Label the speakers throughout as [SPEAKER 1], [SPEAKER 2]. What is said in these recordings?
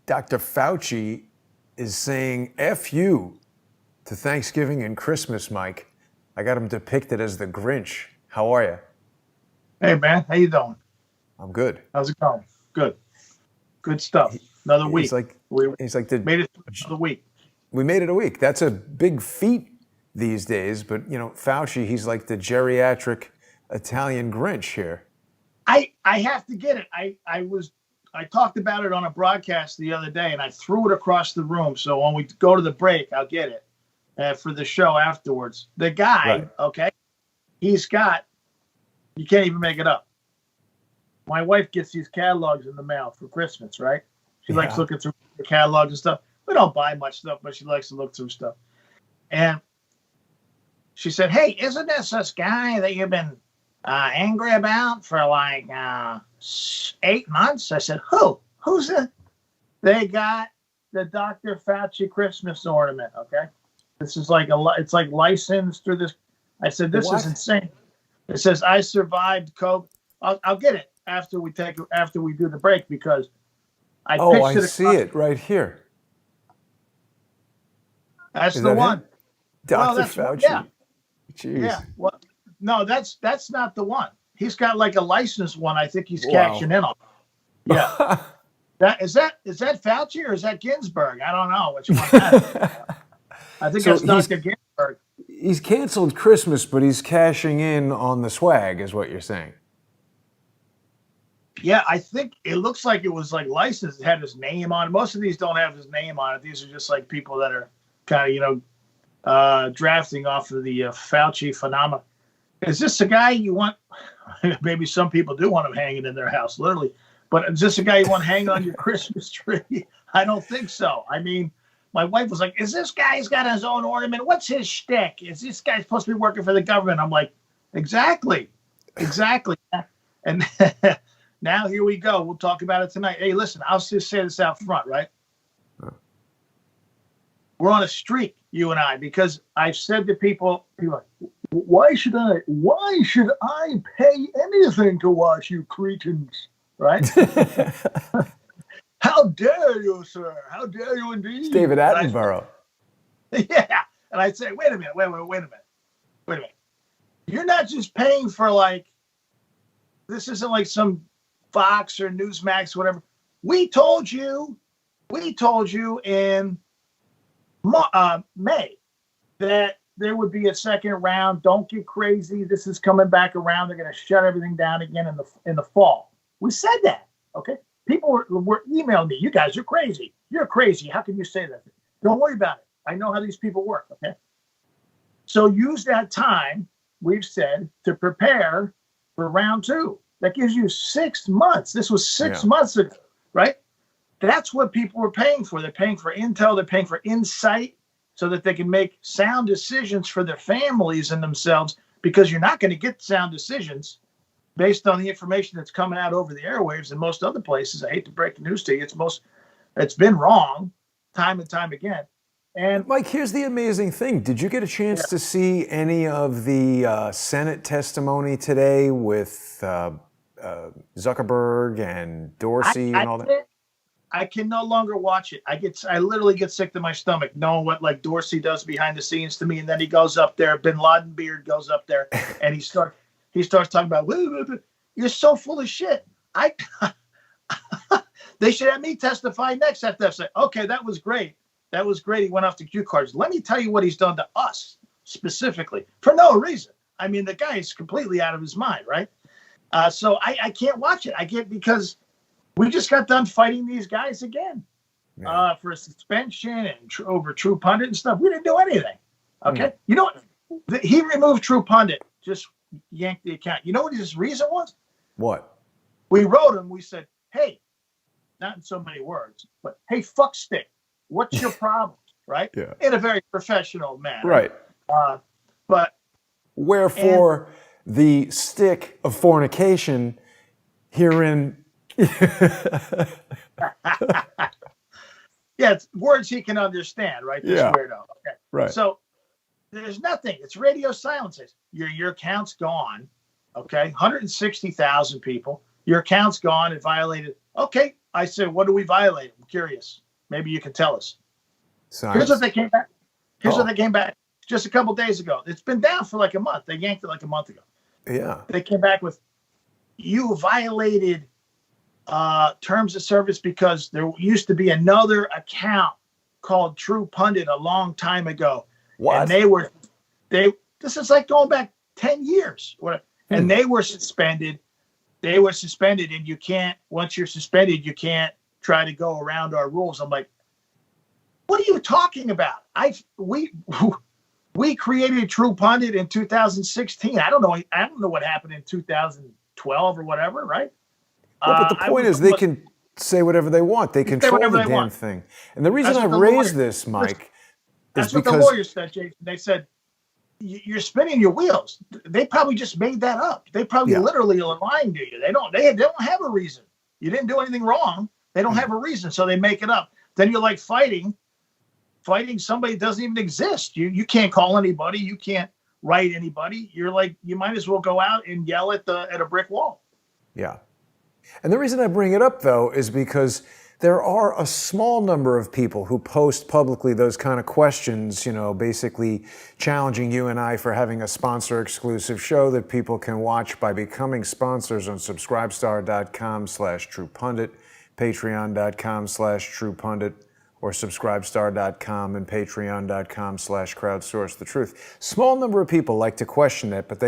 [SPEAKER 1] Dr. Fauci is saying F you to Thanksgiving and Christmas, Mike. I got him depicted as the Grinch. How are you?
[SPEAKER 2] Hey, man. How you doing?
[SPEAKER 1] I'm good.
[SPEAKER 2] How's it going? Good. Good stuff. Another
[SPEAKER 1] He's
[SPEAKER 2] week.
[SPEAKER 1] like,
[SPEAKER 2] We
[SPEAKER 1] he's like the,
[SPEAKER 2] made it to another week.
[SPEAKER 1] we made it a week. That's a big feat these days, but Fauci, he's like the geriatric Italian Grinch here.
[SPEAKER 2] I have to get it. I talked about it on a broadcast the other day, and I threw it across the room. So when we go to the break, I'll get it for the show afterwards. The guy,
[SPEAKER 1] Right.
[SPEAKER 2] okay, he's got. You can't even make it up. My wife gets these catalogs in the mail for Christmas, right? She likes looking through the catalogs and stuff. We don't buy much stuff, but she likes to look through stuff. And she said, "Hey, isn't this guy that you've been angry about for like 8 months?" I said, Who's it? They got the Dr. Fauci Christmas ornament, okay? This is like it's like licensed through this. I said, this is insane. It says, "I survived COVID." I'll get it after we do the break, because I
[SPEAKER 1] see it right here.
[SPEAKER 2] That's the one.
[SPEAKER 1] Dr. Fauci.
[SPEAKER 2] Yeah.
[SPEAKER 1] Jeez.
[SPEAKER 2] Yeah. Well, no, that's not the one. He's got like a licensed one. I think he's cashing in on. Yeah. Is that Fauci or is that Ginsburg? I don't know which one that is. I think that's Dr. Ginsburg.
[SPEAKER 1] He's canceled Christmas, but he's cashing in on the swag, is what you're saying.
[SPEAKER 2] Yeah, I think it looks like it was like licensed. It had his name on it. Most of these don't have his name on it. These are just like people that are kind of, drafting off of the Fauci phenomena. Is this a guy you want? Maybe some people do want him hanging in their house, literally. But is this a guy you want hanging on your Christmas tree? I don't think so. I mean, my wife was like, "Is this guy's got his own ornament? What's his shtick? Is this guy supposed to be working for the government?" I'm like, exactly. And now here we go. We'll talk about it tonight. Hey, listen, I'll just say this out front, right? We're on a streak, you and I, because I've said to people like, why should I pay anything to watch you cretins, right? How dare you, sir? How dare you indeed?
[SPEAKER 1] It's David Attenborough.
[SPEAKER 2] Yeah. And I'd say, wait a minute. You're not just paying for this isn't like some Fox or Newsmax, whatever. We told you in May that there would be a second round. Don't get crazy. This is coming back around. They're going to shut everything down again in the fall. We said that, okay? People were emailing me. You guys are crazy. You're crazy. How can you say that? Don't worry about it. I know how these people work, okay? So use that time, we've said, to prepare for round 2. That gives you 6 months. This was 6 months ago, right? That's what people were paying for. They're paying for intel. They're paying for insight so that they can make sound decisions for their families and themselves, because you're not going to get sound decisions based on the information that's coming out over the airwaves in most other places. I hate to break the news to you. It's been wrong time and time again. And
[SPEAKER 1] Mike, here's the amazing thing. Did you get a chance to see any of the Senate testimony today with Zuckerberg and Dorsey and all that?
[SPEAKER 2] I can no longer watch it. I literally get sick to my stomach knowing what Dorsey does behind the scenes to me, and then he goes up there, Bin Laden beard goes up there, and he starts talking about, you're so full of shit. They should have me testify next. After I say, okay, that was great. That was great. He went off the cue cards. Let me tell you what he's done to us specifically for no reason. I mean, the guy is completely out of his mind, right? So I can't watch it. Because we just got done fighting these guys again for suspension and over True Pundit and stuff. We didn't do anything. Okay. You know what? He removed True Pundit, just yanked the account. You know what his reason was?
[SPEAKER 1] What?
[SPEAKER 2] We wrote him. We said, hey, not in so many words, but hey, fuck stick. What's your problem? Right?
[SPEAKER 1] Yeah.
[SPEAKER 2] In a very professional manner.
[SPEAKER 1] Right.
[SPEAKER 2] But
[SPEAKER 1] wherefore the stick of fornication herein.
[SPEAKER 2] Yeah, it's words he can understand, right? This weirdo. Okay.
[SPEAKER 1] Right.
[SPEAKER 2] So there's nothing. It's radio silences. Your account's gone. Okay. 160,000 people. Your account's gone. It violated. Okay. I said, what do we violate? I'm curious. Maybe you can tell us.
[SPEAKER 1] Science.
[SPEAKER 2] Here's what they came back. Here's
[SPEAKER 1] Oh.
[SPEAKER 2] what they came back just a couple days ago. It's been down for like a month. They yanked it like a month ago.
[SPEAKER 1] Yeah.
[SPEAKER 2] They came back with, you violated terms of service because there used to be another account called True Pundit a long time ago.
[SPEAKER 1] What?
[SPEAKER 2] And this is like going back 10 years. And they were suspended. They were suspended, and you can't, once you're suspended, you can't try to go around our rules. I'm like, what are you talking about? We created True Pundit in 2016. I don't know what happened in 2012 or whatever, right?
[SPEAKER 1] Well, but the point is they can say whatever they want. They control the damn thing. And the reason I raised this, Mike, is because...
[SPEAKER 2] That's what the lawyers said, Jason. They said, you're spinning your wheels. They probably just made that up. They probably literally are lying to you. They don't have a reason. You didn't do anything wrong. They don't have a reason, so they make it up. Then you're like fighting somebody that doesn't even exist. You can't call anybody. You can't write anybody. You're like, you might as well go out and yell at a brick wall.
[SPEAKER 1] Yeah. And the reason I bring it up, though, is because there are a small number of people who post publicly those kind of questions, basically challenging you and I for having a sponsor-exclusive show that people can watch by becoming sponsors on subscribestar.com/TruePundit, patreon.com/TruePundit, or subscribestar.com and patreon.com/crowdsourcethetruth. Small number of people like to question that, but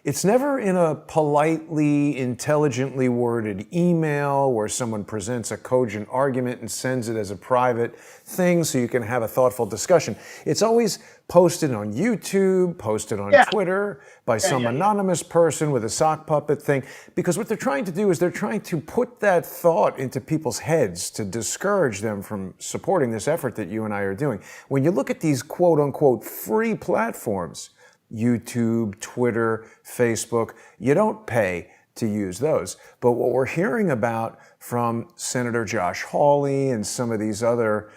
[SPEAKER 1] it's never in a politely, intelligently worded email where someone presents a cogent argument and sends it as a private thing so you can have a thoughtful discussion. It's always posted on YouTube, posted on Twitter by some anonymous person with a sock puppet thing. Because what they're trying to do is they're trying to put that thought into people's heads to discourage them from supporting this effort that you and I are doing. When you look at these quote unquote free platforms, YouTube, Twitter, Facebook, you don't pay to use those. But what we're hearing about from Senator Josh Hawley and some of these other,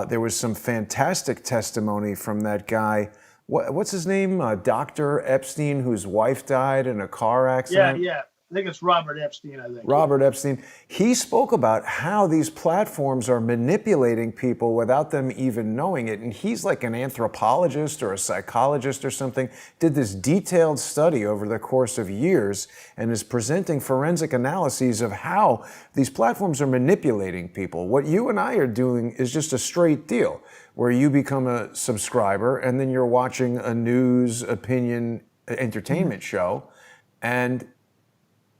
[SPEAKER 1] there was some fantastic testimony from that guy, what's his name? Dr. Epstein, whose wife died in a car accident.
[SPEAKER 2] Yeah. I think it's Robert Epstein,
[SPEAKER 1] Robert Epstein. He spoke about how these platforms are manipulating people without them even knowing it. And he's like an anthropologist or a psychologist or something, did this detailed study over the course of years and is presenting forensic analyses of how these platforms are manipulating people. What you and I are doing is just a straight deal where you become a subscriber and then you're watching a news, opinion, entertainment show. And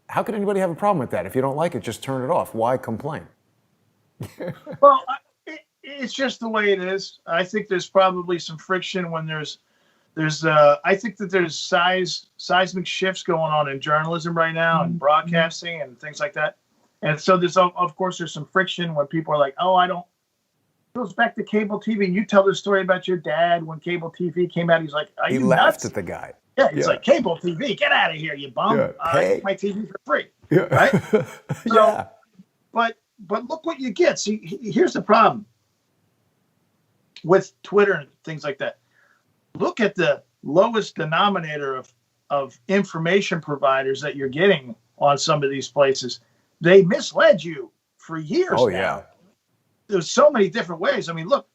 [SPEAKER 1] how could anybody have a problem with that? If you don't like it, just turn it off. Why complain?
[SPEAKER 2] Well, it's just the way it is. I think there's probably some friction when there's I think that there's seismic shifts going on in journalism right now and broadcasting and things like that. And so there's, of course, there's some friction when people are like, it goes back to cable TV. You tell the story about your dad when cable TV came out. He's like, are you nuts?
[SPEAKER 1] He laughed at the guy.
[SPEAKER 2] Yeah, it's like, cable TV, get out of here, you bum. I get my TV for free, right? So, but look what you get. See, here's the problem with Twitter and things like that. Look at the lowest denominator of information providers that you're getting on some of these places. They misled you for years now.
[SPEAKER 1] Yeah.
[SPEAKER 2] There's so many different ways. I mean, look,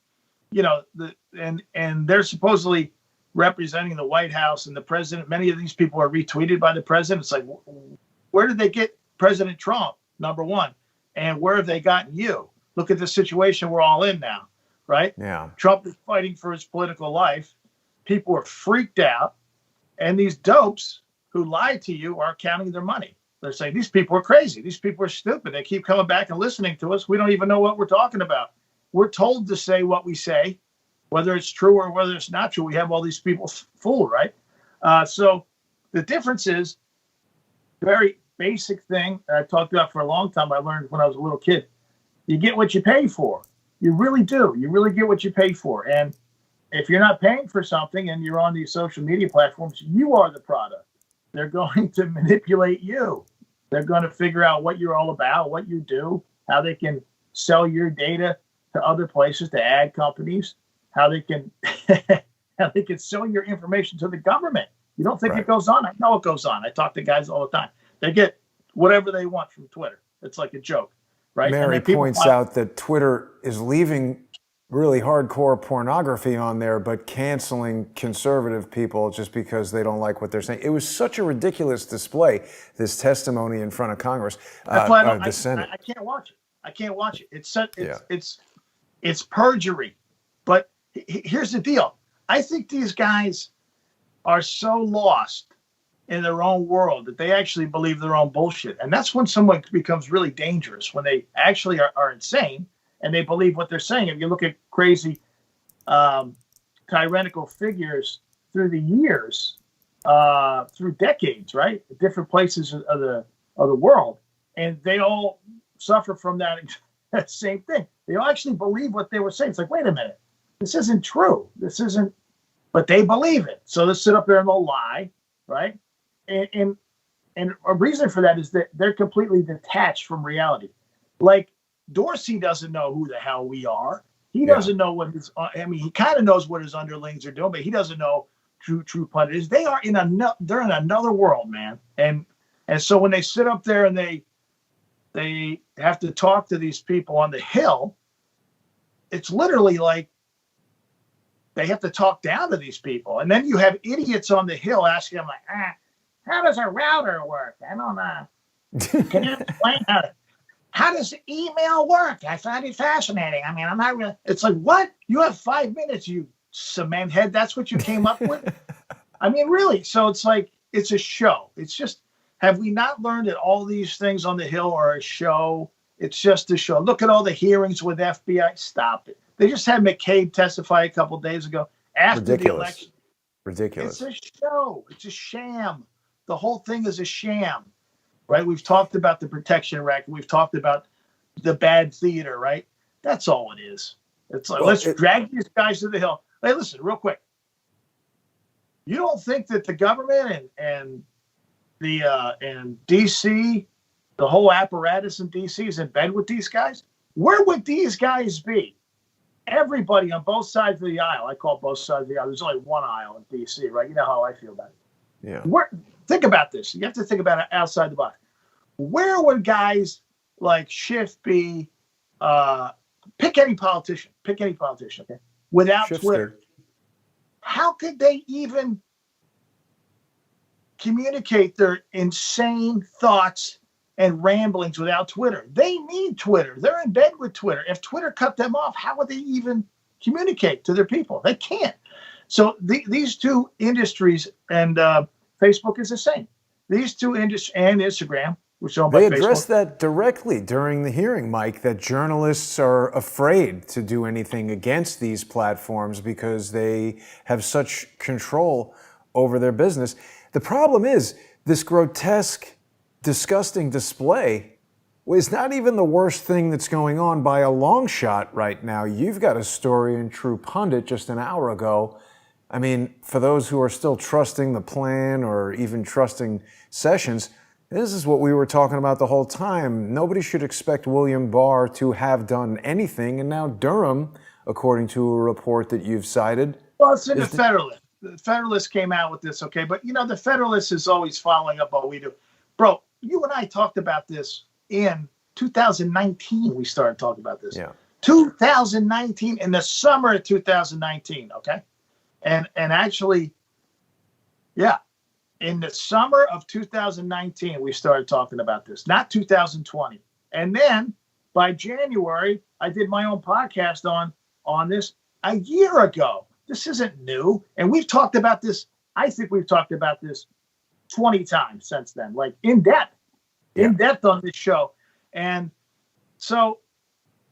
[SPEAKER 2] and they're supposedly representing the White House and the president. Many of these people are retweeted by the president. It's like, where did they get President Trump, number one? And where have they gotten you? Look at the situation we're all in now, right?
[SPEAKER 1] Yeah.
[SPEAKER 2] Trump is fighting for his political life. People are freaked out. And these dopes who lied to you are counting their money. They're saying, these people are crazy. These people are stupid. They keep coming back and listening to us. We don't even know what we're talking about. We're told to say what we say. Whether it's true or whether it's not true, we have all these people fooled, right? So the difference is very basic thing that I've talked about for a long time. I learned when I was a little kid. You get what you pay for. You really do. You really get what you pay for. And if you're not paying for something and you're on these social media platforms, you are the product. They're going to manipulate you. They're going to figure out what you're all about, what you do, how they can sell your data to other places, to ad companies. How they can sell your information to the government. You don't think it goes on? I know it goes on. I talk to guys all the time. They get whatever they want from Twitter. It's like a joke. right? And
[SPEAKER 1] Mary
[SPEAKER 2] then people
[SPEAKER 1] points out that Twitter is leaving really hardcore pornography on there, but canceling conservative people just because they don't like what they're saying. It was such a ridiculous display, this testimony in front of Congress,
[SPEAKER 2] That's why
[SPEAKER 1] the Senate.
[SPEAKER 2] I can't watch it. I can't watch it. It's perjury. But here's the deal. I think these guys are so lost in their own world that they actually believe their own bullshit. And that's when someone becomes really dangerous, when they actually are insane and they believe what they're saying. If you look at crazy tyrannical figures through the years, through decades, right? Different places of the world, and they all suffer from that same thing. They all actually believe what they were saying. It's like, wait a minute, this isn't true. This isn't, but they believe it. So they sit up there and they'll lie, right? And a reason for that is that they're completely detached from reality. Like Dorsey doesn't know who the hell we are. He doesn't know what his. I mean, he kind of knows what his underlings are doing, but he doesn't know true Pundit is. They're in another world, man. And so when they sit up there and they have to talk to these people on the Hill, it's literally like they have to talk down to these people. And then you have idiots on the Hill asking them, like, how does a router work? I don't know. Can you explain how does email work? I find it fascinating. I mean, I'm not really. It's like, what? You have 5 minutes, you cement head. That's what you came up with? I mean, really? So it's like, it's a show. It's just, have we not learned that all these things on the Hill are a show? It's just a show. Look at all the hearings with FBI. Stop it. They just had McCabe testify a couple of days ago after the election.
[SPEAKER 1] Ridiculous.
[SPEAKER 2] It's a show. It's a sham. The whole thing is a sham, right? We've talked about the protection racket. We've talked about the bad theater, right? That's all it is. It's like, let's drag these guys to the Hill. Hey, listen, real quick. You don't think that the government and DC, the whole apparatus in DC is in bed with these guys? Where would these guys be? Everybody on both sides of the aisle. I call both sides of the aisle. There's only one aisle in DC, right? You know how I feel about it.
[SPEAKER 1] Yeah.
[SPEAKER 2] Think about this. You have to think about it outside the box. Where would guys like Schiff be? Pick any politician, okay? Without
[SPEAKER 1] Schiff's
[SPEAKER 2] Twitter.
[SPEAKER 1] good.
[SPEAKER 2] How could they even communicate their insane thoughts and ramblings without Twitter? They need Twitter. They're in bed with Twitter. If Twitter cut them off, how would they even communicate to their people? They can't. So these two industries, and Facebook is the same. These two industries, and Instagram, which are owned by Facebook.
[SPEAKER 1] They addressed that directly during the hearing, Mike, that journalists are afraid to do anything against these platforms because they have such control over their business. The problem is this grotesque, disgusting display is not even the worst thing that's going on by a long shot right now. You've got a story in True Pundit just an hour ago. I mean, for those who are still trusting the plan or even trusting Sessions, this is what we were talking about the whole time. Nobody should expect William Barr to have done anything. And now Durham, according to a report that you've cited.
[SPEAKER 2] Well, it's in the Federalist. The Federalist came out with this, okay? But, you know, the Federalist is always following up what we do. Bro, you and I talked about this in 2019. We started talking about this.
[SPEAKER 1] Yeah.
[SPEAKER 2] 2019, in the summer of 2019, okay? And actually, yeah, in the summer of 2019, we started talking about this, not 2020. And then by January, I did my own podcast on this a year ago. This isn't new. And we've talked about this. I think we've talked about this 20 times since then, like in depth on this show. And so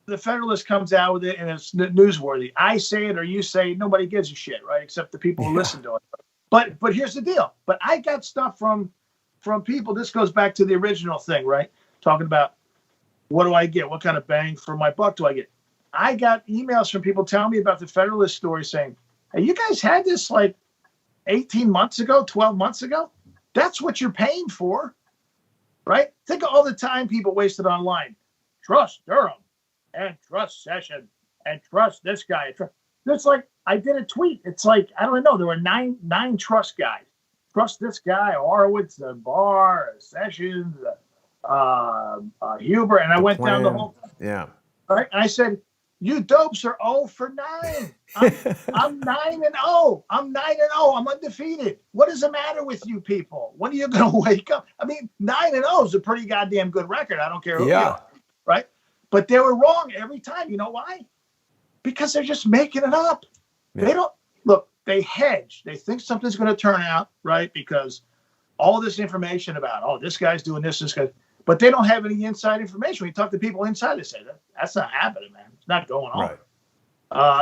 [SPEAKER 2] the Federalist comes out with it and it's newsworthy. I say it or you say it, nobody gives a shit, right? Except the people who listen to it. But here's the deal. But I got stuff from people. This goes back to the original thing, right? Talking about what do I get? What kind of bang for my buck do I get? I got emails from people telling me about the Federalist story saying, hey, you guys had this like 18 months ago, 12 months ago? That's what you're paying for, right? Think of all the time people wasted online. Trust Durham and trust Session and trust this guy. It's like, I did a tweet. It's like, I don't know. There were nine trust guys. Trust this guy, Horowitz, Barr, Sessions, Huber, and I went down the whole thing.
[SPEAKER 1] Yeah.
[SPEAKER 2] Right? And I said, you dopes are 0 for 9. I'm 9-0. I'm 9-0. I'm undefeated. What is the matter with you people? When are you going to wake up? I mean, 9-0 is a pretty goddamn good record. I don't care who you are, right? But they were wrong every time. You know why? Because they're just making it up. Yeah. They don't look. They hedge. They think something's going to turn out right because all this information about this guy's doing this guy. But they don't have any inside information. When you talk to people inside, they say that's not happening, man. It's not going on.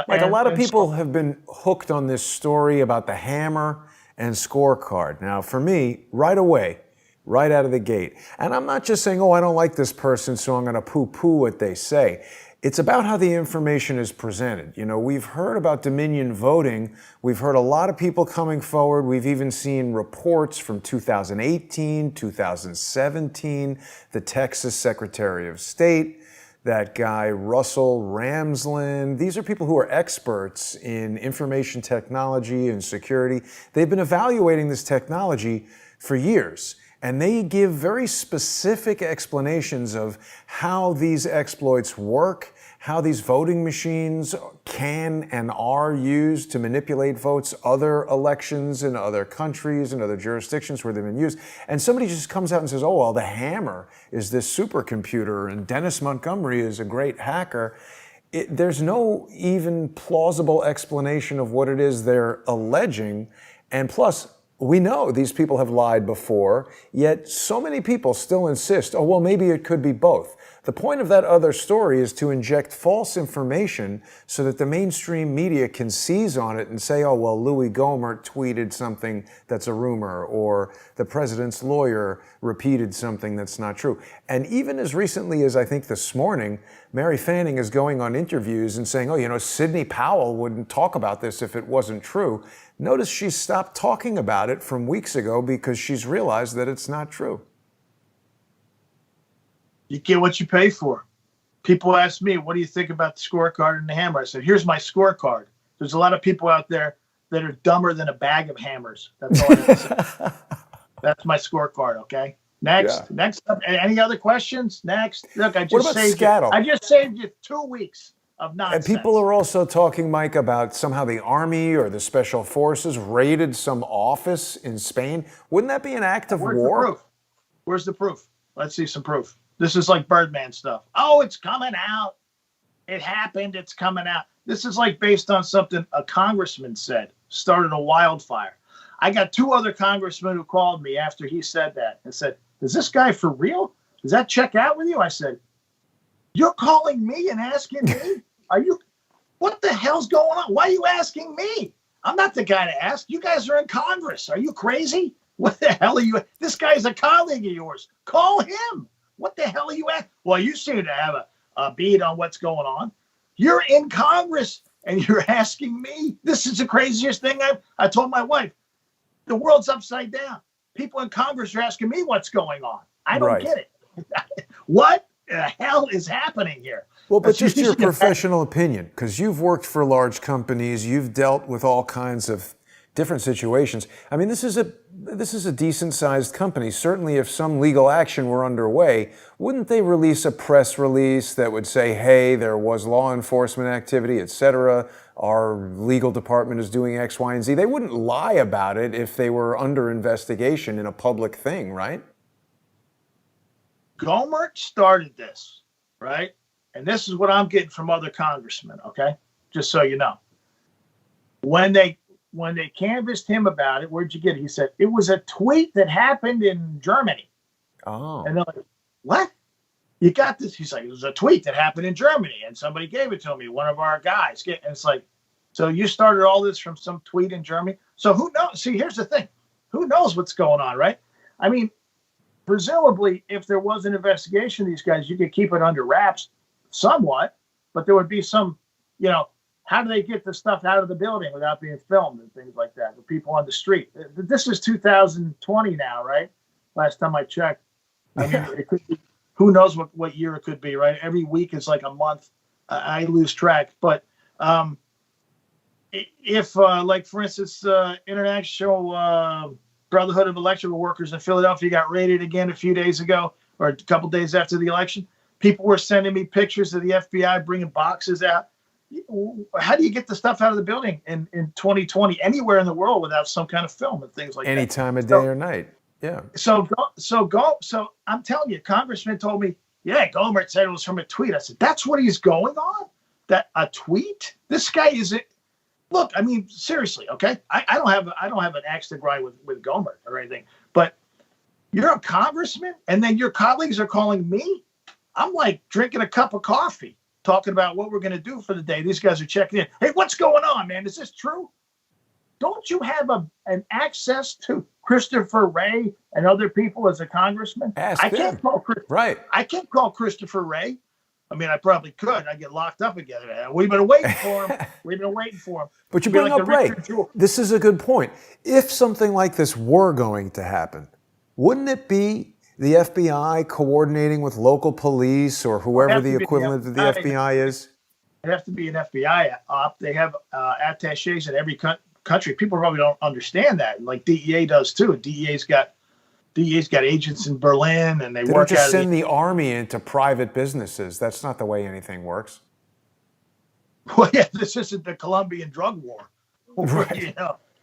[SPEAKER 1] Right. A lot of people have been hooked on this story about the hammer and scorecard. Now, for me, right away, right out of the gate, and I'm not just saying, I don't like this person, so I'm going to poo-poo what they say. It's about how the information is presented. You know, we've heard about Dominion voting. We've heard a lot of people coming forward. We've even seen reports from 2018, 2017, the Texas Secretary of State, that guy Russell Ramsland. These are people who are experts in information technology and security. They've been evaluating this technology for years. And they give very specific explanations of how these exploits work, how these voting machines can and are used to manipulate votes, other elections in other countries and other jurisdictions where they've been used. And somebody just comes out and says, the hammer is this supercomputer and Dennis Montgomery is a great hacker. There's no even plausible explanation of what it is they're alleging. And plus, we know these people have lied before, yet so many people still insist, maybe it could be both. The point of that other story is to inject false information so that the mainstream media can seize on it and say, Louis Gohmert tweeted something that's a rumor, or the president's lawyer repeated something that's not true. And even as recently as I think this morning, Mary Fanning is going on interviews and saying, Sidney Powell wouldn't talk about this if it wasn't true. Notice she stopped talking about it from weeks ago because she's realized that it's not true.
[SPEAKER 2] You get what you pay for. People ask me, what do you think about the scorecard and the hammer? I said, here's my scorecard. There's a lot of people out there that are dumber than a bag of hammers. That's all I have to say. That's my scorecard, okay? Next up. Any other questions? Next. Look, I just saved you 2 weeks of nonsense.
[SPEAKER 1] And people are also talking, Mike, about somehow the Army or the Special Forces raided some office in Spain. Wouldn't that be an act of war?
[SPEAKER 2] Where's the proof? Let's see some proof. This is like Birdman stuff. It's coming out. It happened. It's coming out. This is like based on something a congressman said, started a wildfire. I got 2 other congressmen who called me after he said that and said, is this guy for real? Does that check out with you? I said, you're calling me and asking me? What the hell's going on? Why are you asking me? I'm not the guy to ask. You guys are in Congress. Are you crazy? What the hell are you? This guy's a colleague of yours. Call him. What the hell are you at? Well, you seem to have a bead on what's going on. You're in Congress and you're asking me. This is the craziest thing I told my wife. The world's upside down. People in Congress are asking me what's going on. I don't get it. What the hell is happening here?
[SPEAKER 1] Well, but just your professional opinion, because you've worked for large companies, you've dealt with all kinds of different situations. I mean, this is a decent-sized company. Certainly, if some legal action were underway, wouldn't they release a press release that would say, hey, there was law enforcement activity, et cetera, our legal department is doing X, Y, and Z? They wouldn't lie about it if they were under investigation in a public thing, right?
[SPEAKER 2] Gohmert started this, right? And this is what I'm getting from other congressmen, okay? Just so you know. When they canvassed him about it, where'd you get it? He said, it was a tweet that happened in Germany.
[SPEAKER 1] Oh.
[SPEAKER 2] And they're like, what? You got this? He's like, it was a tweet that happened in Germany, and somebody gave it to me, one of our guys. And it's like, so you started all this from some tweet in Germany? So who knows? See, here's the thing. Who knows what's going on, right? I mean, presumably, if there was an investigation of these guys, you could keep it under wraps somewhat, but there would be some, how do they get the stuff out of the building without being filmed and things like that? The people on the street. This is 2020 now, right? Last time I checked. I mean, it could be, who knows what year it could be, right? Every week is like a month. I lose track. But if, like, for instance, International Brotherhood of Electrical Workers in Philadelphia got raided again a few days ago, or a couple days after the election, people were sending me pictures of the FBI bringing boxes out. How do you get the stuff out of the building in 2020 anywhere in the world without some kind of film and things like
[SPEAKER 1] Any
[SPEAKER 2] that?
[SPEAKER 1] time of day or night. Yeah.
[SPEAKER 2] So I'm telling you, Congressman told me, yeah, Gohmert said it was from a tweet. I said, that's what he's going on? That a tweet? This guy isn't. Look, I mean, seriously, okay? I don't have an axe to grind with Gohmert or anything, but you're a congressman, and then your colleagues are calling me. I'm like drinking a cup of coffee, talking about what we're going to do for the day. These guys are checking in. Hey, what's going on, man? Is this true? Don't you have an access to Christopher Wray and other people as a congressman?
[SPEAKER 1] Ask
[SPEAKER 2] I can't
[SPEAKER 1] them.
[SPEAKER 2] call
[SPEAKER 1] Right.
[SPEAKER 2] I can't call Christopher Wray. I mean, I probably could. I get locked up again. We've been waiting for him. We've been waiting for him.
[SPEAKER 1] But you
[SPEAKER 2] Be
[SPEAKER 1] bring
[SPEAKER 2] like
[SPEAKER 1] up
[SPEAKER 2] the
[SPEAKER 1] Ray.
[SPEAKER 2] Richard Jewell.
[SPEAKER 1] This is a good point. If something like this were going to happen, wouldn't it be the FBI coordinating with local police or whoever the equivalent of the FBI is?
[SPEAKER 2] It has to be an FBI op. They have attachés in every country. People probably don't understand that. Like DEA does too. DEA's got agents in Berlin, and they
[SPEAKER 1] They
[SPEAKER 2] work
[SPEAKER 1] don't just
[SPEAKER 2] out
[SPEAKER 1] send the army into private businesses. That's not the way anything works.
[SPEAKER 2] Well, yeah, this isn't the Colombian drug war.
[SPEAKER 1] Right.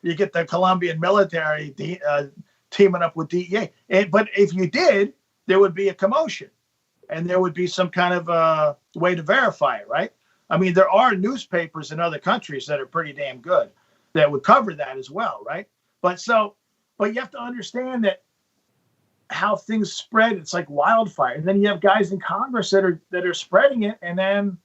[SPEAKER 2] You get the Colombian military teaming up with DEA. But if you did, there would be a commotion, and there would be some kind of way to verify it, right? I mean, there are newspapers in other countries that are pretty damn good that would cover that as well, right? But you have to understand that how things spread, it's like wildfire. And then you have guys in Congress that are spreading it, and then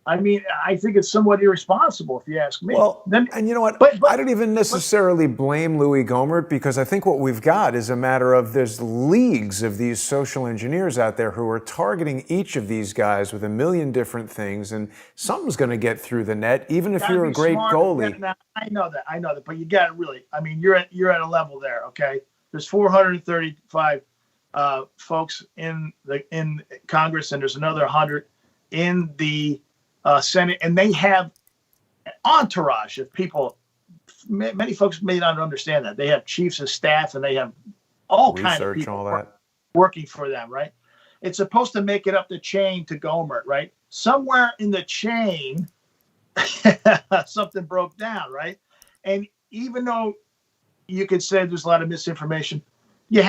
[SPEAKER 2] I mean, I think it's somewhat irresponsible, if you ask me.
[SPEAKER 1] Well, and you know what? I don't even necessarily blame Louis Gohmert, because I think what we've got is a matter of there's leagues of these social engineers out there who are targeting each of these guys with a million different things, and something's going to get through the net, even if you're a great goalie.
[SPEAKER 2] Now, I know that, but you got to really. I mean, you're at a level there, okay? There's 435 folks in Congress, and there's another 100 in the Senate, and they have an entourage of people. Many folks may not understand that. They have chiefs of staff, and they have all kinds of people working for them, right? It's supposed to make it up the chain to Gohmert, right? Somewhere in the chain, something broke down, right? And even though you could say there's a lot of misinformation, you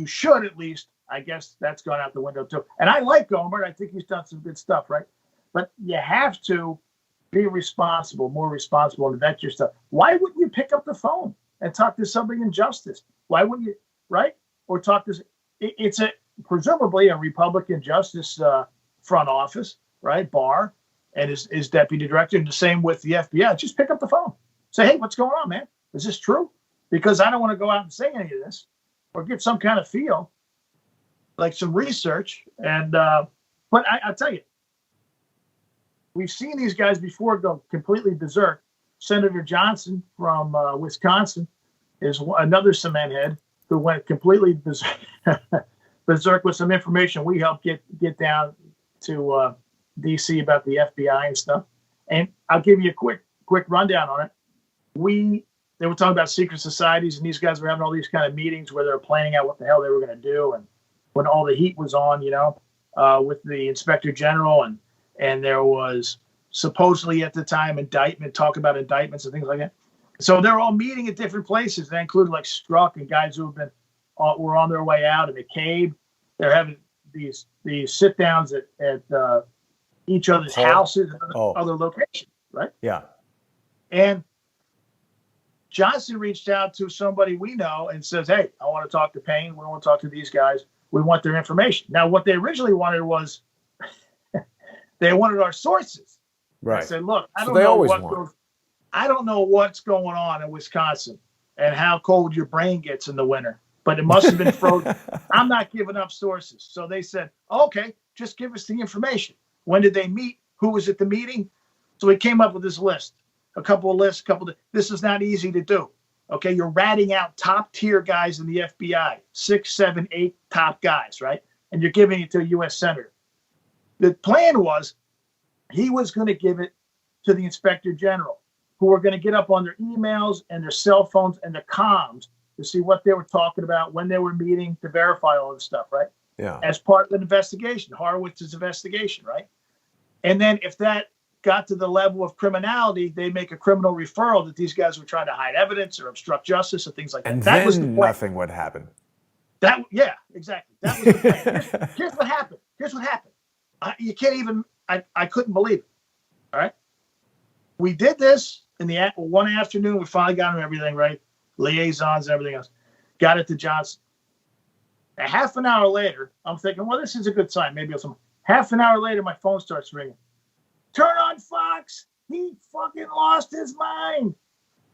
[SPEAKER 2] should at least, I guess that's gone out the window too. And I like Gohmert. I think he's done some good stuff, right? But you have to be more responsible, and vet your stuff. Why wouldn't you pick up the phone and talk to somebody in justice? Why wouldn't you, right? Or talk to, it's presumably a Republican justice front office, right? Barr and his deputy director, and the same with the FBI. Just pick up the phone. Say, hey, what's going on, man? Is this true? Because I don't want to go out and say any of this or get some kind of feel, like some research. And but I'll tell you, we've seen these guys before go completely berserk. Senator Johnson from Wisconsin is another cement head who went completely berserk with some information we helped get down to D.C. about the FBI and stuff. And I'll give you a quick rundown on it. They were talking about secret societies, and these guys were having all these kind of meetings where they were planning out what the hell they were going to do. And when all the heat was on, with the inspector general, and there was supposedly at the time talk about indictments and things like that. So they're all meeting at different places. They include like Strzok and guys who were on their way out, and McCabe. They're having these sit downs at each other's houses and other locations, right?
[SPEAKER 1] Yeah.
[SPEAKER 2] And Johnson reached out to somebody we know and says, hey, I want to talk to Payne. We want to talk to these guys. We want their information. Now, what they originally wanted was they wanted our sources.
[SPEAKER 1] Right.
[SPEAKER 2] I said, look, I don't know what's going on in Wisconsin and how cold your brain gets in the winter, but it must have been frozen. I'm not giving up sources. So they said, okay, just give us the information. When did they meet? Who was at the meeting? So we came up with this list. This is not easy to do. Okay, you're ratting out top tier guys in the FBI, 6, 7, 8 top guys, right? And you're giving it to a U.S. senator. The plan was he was going to give it to the inspector general, who were going to get up on their emails and their cell phones and their comms to see what they were talking about, when they were meeting, to verify all this stuff, right?
[SPEAKER 1] Yeah.
[SPEAKER 2] as part of an investigation, Horowitz's investigation, right? And then if that got to the level of criminality, they make a criminal referral that these guys were trying to hide evidence or obstruct justice or things like that.
[SPEAKER 1] And
[SPEAKER 2] That was the
[SPEAKER 1] then
[SPEAKER 2] plan.
[SPEAKER 1] nothing would happen.
[SPEAKER 2] Yeah, exactly. That was the plan. Here's what happened. You can't even, I couldn't believe it. All right. We did this in the one afternoon. We finally got him everything right. Liaisons and everything else. Got it to Johnson. A half an hour later, I'm thinking, well, this is a good sign. Maybe some. Half an hour later, my phone starts ringing. Turn on Fox. He fucking lost his mind.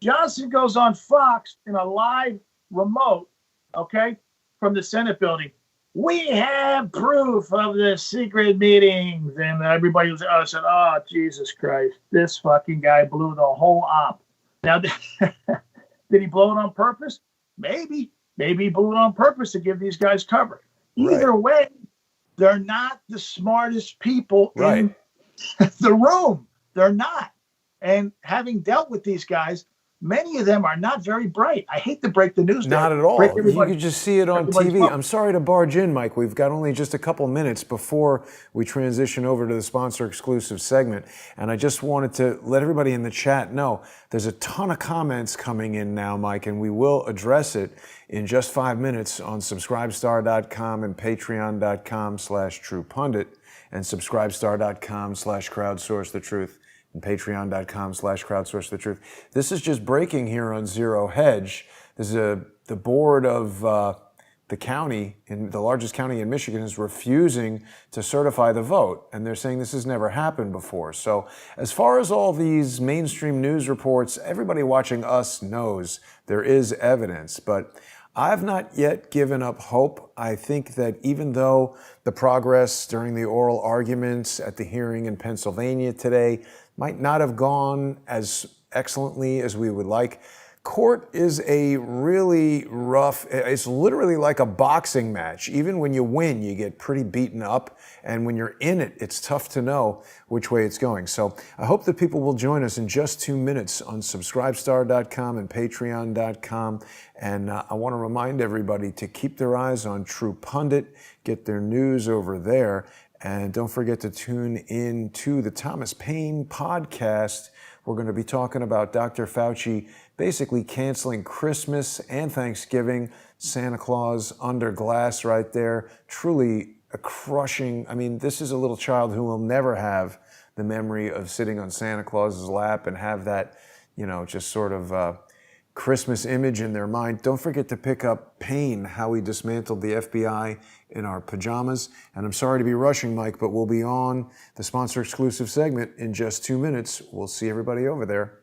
[SPEAKER 2] Johnson goes on Fox in a live remote, okay, from the Senate building. We have proof of the secret meetings. And everybody was said, oh, Jesus Christ. This fucking guy blew the whole op. Now, did he blow it on purpose? Maybe. Maybe he blew it on purpose to give these guys cover. Either way, they're not the smartest people in the room. They're not. And having dealt with these guys, many of them are not very bright. I hate to break the news.
[SPEAKER 1] Not at all. You could just see it on TV. I'm sorry to barge in, Mike. We've got only just a couple minutes before we transition over to the sponsor exclusive segment. And I just wanted to let everybody in the chat know there's a ton of comments coming in now, Mike, and we will address it in just 5 minutes on subscribestar.com and patreon.com/truepundit and subscribestar.com/crowdsourcethetruth. and patreon.com/crowdsourcethetruth. This is just breaking here on Zero Hedge. This is the board of the county, in the largest county in Michigan, is refusing to certify the vote. And they're saying this has never happened before. So as far as all these mainstream news reports, everybody watching us knows there is evidence. But I've not yet given up hope. I think that even though the progress during the oral arguments at the hearing in Pennsylvania today might not have gone as excellently as we would like, court is a really rough, it's literally like a boxing match. Even when you win, you get pretty beaten up. And when you're in it, it's tough to know which way it's going. So I hope that people will join us in just 2 minutes on subscribestar.com and patreon.com. And I want to remind everybody to keep their eyes on True Pundit, get their news over there. And don't forget to tune in to the Thomas Paine podcast. We're going to be talking about Dr. Fauci basically canceling Christmas and Thanksgiving. Santa Claus under glass right there. Truly a crushing, I mean, this is a little child who will never have the memory of sitting on Santa Claus's lap and have that, you know, just sort of Christmas image in their mind. Don't forget to pick up Paine, how he dismantled the FBI in our pajamas. And I'm sorry to be rushing, Mike, but we'll be on the sponsor exclusive segment in just 2 minutes. We'll see everybody over there.